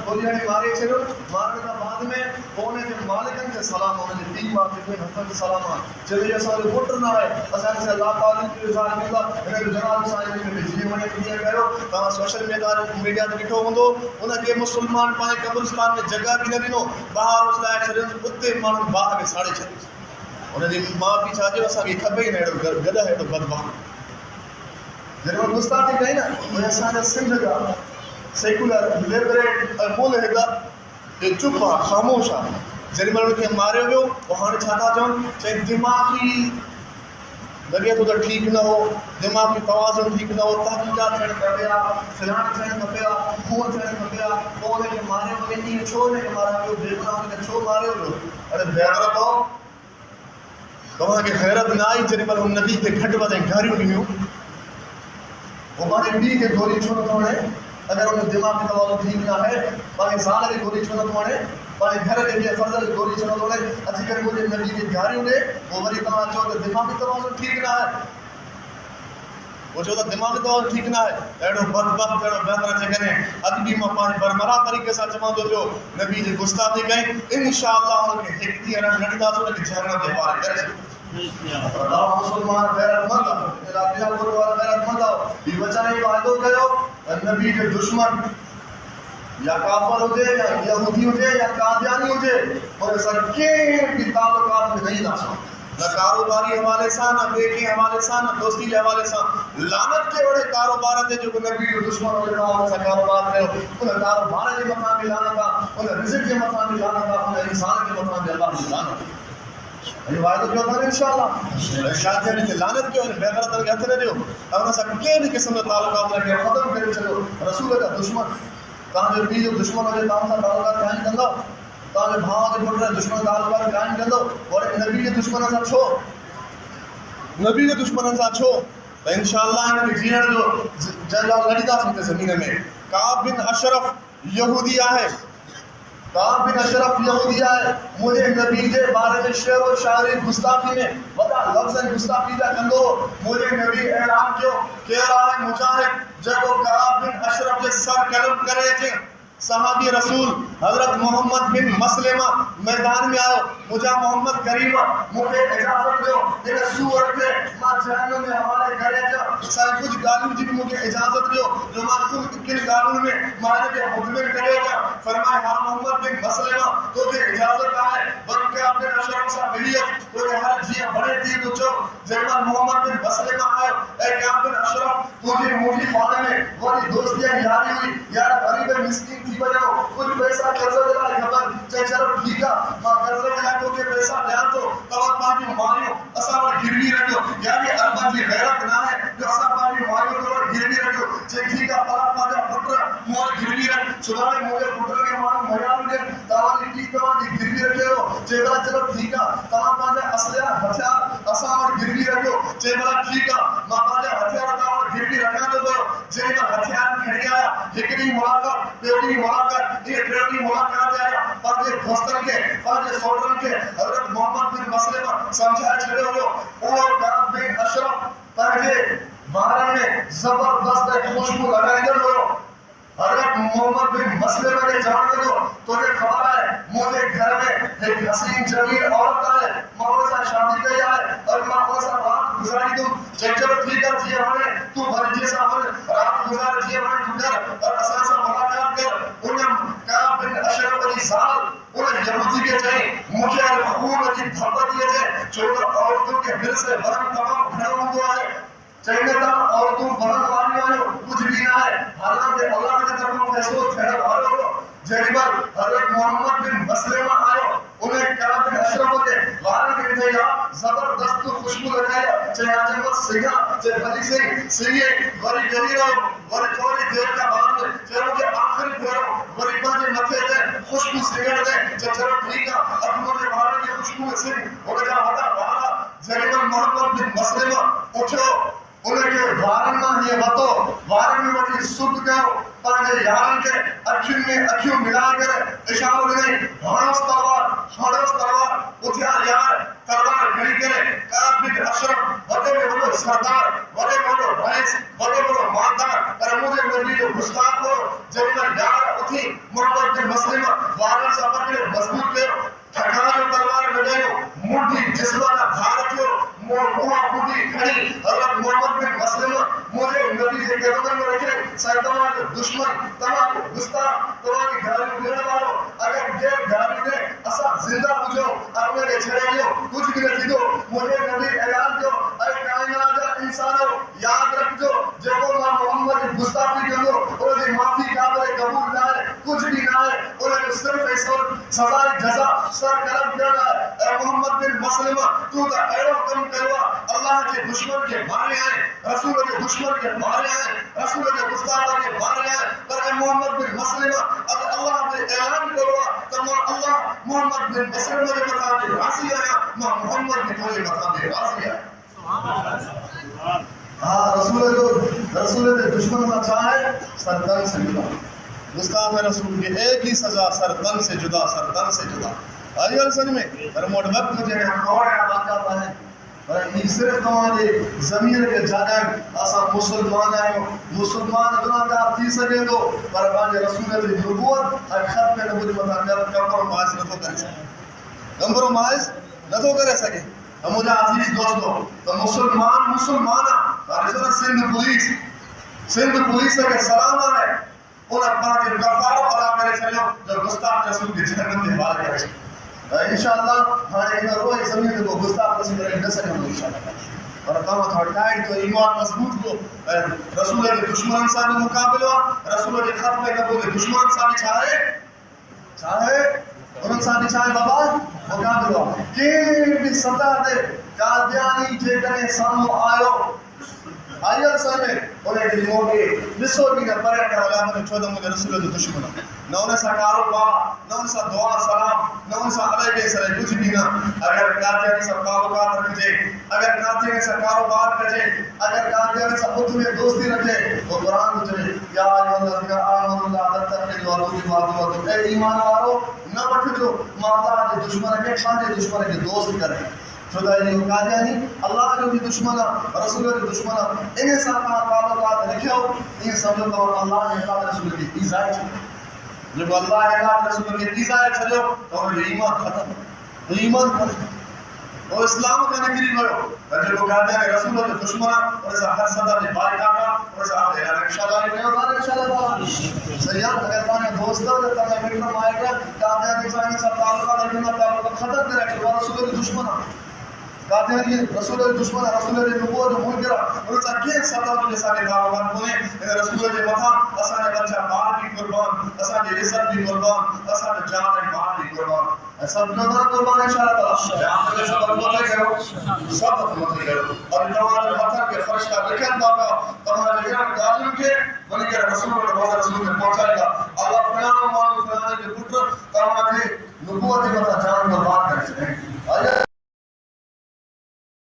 गोलियां मारे छो मारने का बाद में कोने के मालिकन के सलाम होने दी टीम मार के हथन के सलाम चले असा पुट ना है असा से अल्लाह ताला की रिज़ा मिला इन जनाब साईं में जी वने दिए गयो ता सोशल मीडिया ते ॾिठो हूंदो उन के मुसलमान पाए कब्रिस्तान में जगह भी न ॾिनो बाहर उसलाए छॾियो उते माण्हू बाह में साड़े छॾियो उन जी मां पी छा जो असा के खबे न एड़ो गदा एड़ो बदबाह जरो गुस्ताखी कई ना वो असा सिंध का सेकुलर लिबरेट बोल हैगा ये चुप आहे खामोश आहे जॾहिं महिल उनखे मारियो वियो पोइ हाणे छा था चवनि चई दिमाग़ी लॻे थो त ठीकु न हो दिमाग़ी तवाज़ुन ठीकु न हो तहक़ीक़ात थियणु खपे आहे फिलाण थियणु खपे आहे खून थियणु खपे आहे पोइ उनखे मारियो वञे ईअं छो उनखे मारियो वियो बेगुनाह उनखे छो मारियो वियो अरे बेग़ैरत हो तव्हांखे ग़ैरत न आई जेॾी महिल हुन नबी खे घटि वधि गारियूं ॾिनियूं पोइ पंहिंजे ॿी खे गोली छो नथो हणे अगर उन दिमाग में तवाज़ुन ठीक ना है पाए साल के गोली छो न तोड़े पाए घर के फर्जल गोली छो न तोड़े अची करे मुझे नबी की गारियों दे वो वरी तवा चो तो दिमाग में तवाज़ुन ठीक ना है वो चो तो दिमाग में तवाज़ुन ठीक ना है एडो बदबख्त एडो बेहतर चे करे अज भी मां पानी बरमरा तरीके से चवंदो जो नबी जी गुस्ताखी कई इंशाअल्लाह उनके एक दी अन नडदा सो के जहन्नम के पार करे अल्लाह मुसलमान गैरतमंद इलाका वाला गैरतमंद ये वचन ही वादो कयो नबी के दुश्मन या काफर हो जाए या यहूदी हो जाए या कादियानी हो जाए और सबके भी ताल्लुकात में नहीं दासो न कारोबारी हवाले से न बेके हवाले से न दोस्ती के हवाले से लानत के बड़े कारोबार थे जो नबी के दुश्मन हो जाए सा कारोबार कयो उन कारोबार के मथा में लानत आ उन रिज़्क़ के मथा में लानत आ उन इंसान के मथा में अल्लाह की लानत ये वायदो क्यों था इंशाअल्लाह शादी ने लानत क्यों बेगैरत के हथ न दियो अब सब के भी किस्म का ताल्लुकात रखे खत्म करे चलो रसूल का दुश्मन ता जो भी जो दुश्मन हो ता सा ताल्लुकात कायम कंदो ता जो भाव के पुत्र दुश्मन ताल्लुकात कायम कंदो और नबी के दुश्मन सा छो नबी के दुश्मन सा छो तो इंशाअल्लाह इन जीण जो जल्ला लड़ीदा से जमीन में काब बिन अशरफ यहूदी है काब बिन अशरफ यहूदिया है मुझे नबी के बारे में शेर और शायरी गुस्ताखी में बड़ा लफ्ज़ गुस्ताखी का कंदो मुझे नबी ऐलान क्यों कह रहा है मुजाहिद जब काब बिन अशरफ के सर कलम करे थे सहाबी रसूल हजरत मोहम्मद बिन मसलेमा मैदान में आयो मुझा मोहम्मद करीम मुझे इजाजत दो इन सूर के मां जहन्नम में हमारे घरे जा सब कुछ गालू जी मुझे इजाजत दो जो मां किन गालू में माने के हुक्म करेगा फरमाए हां मोहम्मद बिन मसलेमा तो के इजाजत है बल्कि आपने अशरफ सा मिलियत तो हर जी बड़े दी तो जो जब मोहम्मद बिन मसलेमा आयो ए काब बिन अशरफ तुझे मुझे बारे में बड़ी दोस्तियां यारी हुई यार गरीब मिस्किन थी बनो कुछ पैसा कर्ज दिला खबर चलो ठीक है मां कर्ज दिला तो के पैसा दे तो तब पानी मारियो असा पर गिरवी रखो यानी अरबा की गैरत ना है जो असा पानी मारियो तो गिरवी रखो जे ठीक है पला पाजा पुत्र मोर गिरवी रख सुधारे मोरे पुत्र के मान मयाल दे तवाली की तवाली गिरवी रखो जेला चलो ठीक है तवा पाजा असला हथियार असा पर गिरवी रखो जेला ठीक है मां पाजा हथियार तवा गिरवी रखा दो जेला हथियार खड़ी आया एकरी मुलाकात बेटी मुलाकात ये बेटी मुलाकात आया पर ये दोस्तन के पर ये सोडरन के हजरत मोहम्मद बिन मसलेमा समझा छड़े हो और काब बिन अशरफ पर ये बारे में जबरदस्त खुशबू लगाएंगे लोग हजरत मोहम्मद बिन मसलेमा ने जान दो तो ये खबर है मुझे घर में एक हसीन जमील औरत है मौला से शादी की है और मौला से रात गुजारी तुम चलो ठीक है जी हमारे तू भर जैसा हमारे रात गुजार जी हमारे तू कर और असासा मुलाकात कर उन काब बिन अशरफ की साल उन यहूदी के जाए मुझे हुकूमत की धब्बा दिए थे जो औरतों के दिल से बरन तमाम खड़ा हुआ है चाहिए और तुम बरन वाली वाले कुछ भी ना है हालांकि अल्लाह के तरफ से फैसला ठहरा वाले जरीबल हजरत मोहम्मद बिन मसलेमा आयो उन्हें काब बिन अशरफ के बारे में दिया जबरदस्त खुशबू लगाया चाहे आजमत सिंगा चाहे भली सिंह वरी गरीरो वरी थोड़ी देर का बाद चलो के आखिरी फेरो वरी बाजे मथे दे खुशबू सिगरेट दे चलो ठीक है अब मुझे बारे की खुशबू सिंह हो गया हटा बाहर जरीबल मोहम्मद बिन मसलेमा उठो उनके वारन में ये बतो वारन में वही सुध करो पांचे यारन के अखियों में अखियों मिला कर इशारा नहीं हड़स तलवार उठिया यार तलवार खड़ी करे काब बिन अशरफ बड़े बड़े सरदार बड़े बड़े भैंस बड़े बड़े मालदार और मुझे नबी जो गुस्ताख हो जब मैं यार उठी मोहम्मद बिन मसलिम वारन सा पकड़े मजबूत कयो ठकानो तलवार लगायो मुट्ठी जिस्माना धार कयो मुआ मुट्ठी खड़ी हजरत मोहम्मद बिन मसलिम मुझे नबी के कदम में रखे शैतान के दुश्मन तमाम गुस्ताख तुम्हारी गाली देने वालों अगर ये गाली दे असा जिंदा बुझो और मेरे छड़ेलियो कुछ भी नहीं दो मुझे नबी ऐलान कयो अरे कायनात का इंसानो याद रखो जो मां मोहम्मद गुस्ताखी करो और दी माफी काबिल कबूल ना है कुछ भी ना है और सिर्फ ऐसा सजा जजा सर कलम करना है ए मोहम्मद बिन मसलिम तू तो एड़ो कम करवा अल्लाह के दुश्मन के मारे आए रसूल के दुश्मन के मारे आए रसूल के गुस्ताख के मारे आए पर ए मोहम्मद बिन मसलिम अगर अल्लाह ने ऐलान करवा तो अल्लाह मोहम्मद बिन मसलिम के बता दे राजी है ना मोहम्मद के कोई बता दे राजी है सुभान हां रसूल के दुश्मन का चाहे सरदन से जुदा गुस्ताख रसूल के एक ही सजा सरदन से जुदा आजकल सच में पर मोट वक्त मुझे और याद आता है पर ये सिर्फ हमारे जमीन के जगह असा मुसलमान आयो मुसलमान गुनाहगार थी सके तो पर बाजे रसूल की नबूवत और खत्म नबूवत बता कर कंप्रोमाइज न तो कर सके हम मुझे अजीज दोस्तों तो मुसलमान और सिंध पुलिस के सलाम है उन बात गफारो अदा करे चलो जो गुस्ताख रसूल की जन्नत में बात करे इंशाअल्लाह हमारे इन रोए जमीन को गुस्ताख रसूल के नसर में इंशाअल्लाह और तमा थोड़ा टाइट तो ईमान मजबूत को रसूल के दुश्मन सा मुकाबला रसूल के खत में कबूल दुश्मन सा चाहे उन सा चाहे बाबा मुकाबला के भी सता दे कादियानी जे कने सामने आयो आयल समय उन्हें दिलोगे निसो भी न परे का वाला में चौदह मुझे रसूल के दुश्मन न उन्हें सा कारोबार न उन्हें सा दुआ सलाम न उन्हें सा अलग सरे कुछ भी ना अगर कादियानी सा कारोबार रखे अगर कादियानी सा कारोबार करे अगर कादियानी सा खुद में दोस्ती रखे वो कुरान तुझे या अय्युहल्लज़ीना आमनु ला तत्तखिज़ू अदुव्वी व अदुव्वकुम ए ईमान वालों न वठजो माता के दुश्मन के खाने दुश्मन के दोस्त करे खुदाई कादियानी अल्लाह जो भी दुश्मन रसूल के दुश्मन इन्हें साथ ताल्लुकात रखियो इन समझो तो अल्लाह ने अल्लाह रसूल की इजाजत जब अल्लाह ने अल्लाह रसूल की इजाजत चलो तो ईमान खत्म और इस्लाम का नकरी भयो जो कादियानी रसूल के दुश्मन और ऐसा हर सदा में बात काका और ऐसा इंशाअल्लाह सही अगर ताने दोस्त तो ताने मित्र मायका कादियानी से ताल्लुकात रखना ताल्लुक खत्म करे रसूल के दुश्मन कादियानी रसूल के दुश्मन रसूल के नबूवत मुनकर और सके सदा के सारे कारोबार कोने रसूल के मथा असा ने बच्चा मार भी कुर्बान असा की इज्जत भी कुर्बान असा के जान और माल भी कुर्बान सब लोग कुर्बान इंशाअल्लाह आपने सब मत करो और तुम्हारे मथा के फर्श का लिखत बाबा तुम्हारे लिखत गालिम के बल्कि रसूल के पहुंचाएगा अल्लाह फलाना माल फलाने के पुत्र तुम्हारे नबूवत मथा